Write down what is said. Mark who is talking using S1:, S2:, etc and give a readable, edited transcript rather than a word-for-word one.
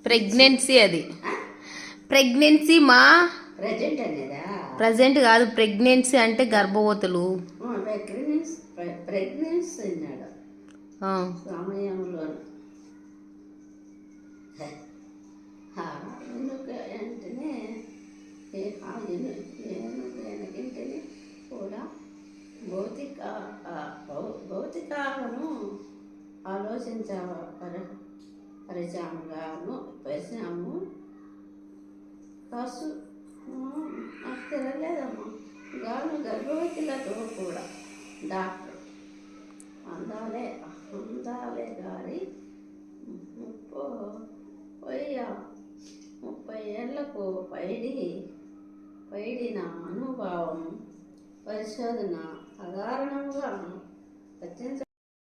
S1: Pregnancy అది pregnancy మా present కాదు. ప్రెగ్నెన్సీ అంటే గర్భవతులు.
S2: సమయంలో వెనకంటేనే కూడా భౌతికాలను పరిచాము కసు నాకు తెలియలేదమ్మా. గర్భవతులతో కూడా డాక్టర్ అందాలే గారి 30 ఏళ్లకు పైడిన అనుభవం పరిశోధన సాధారణంగా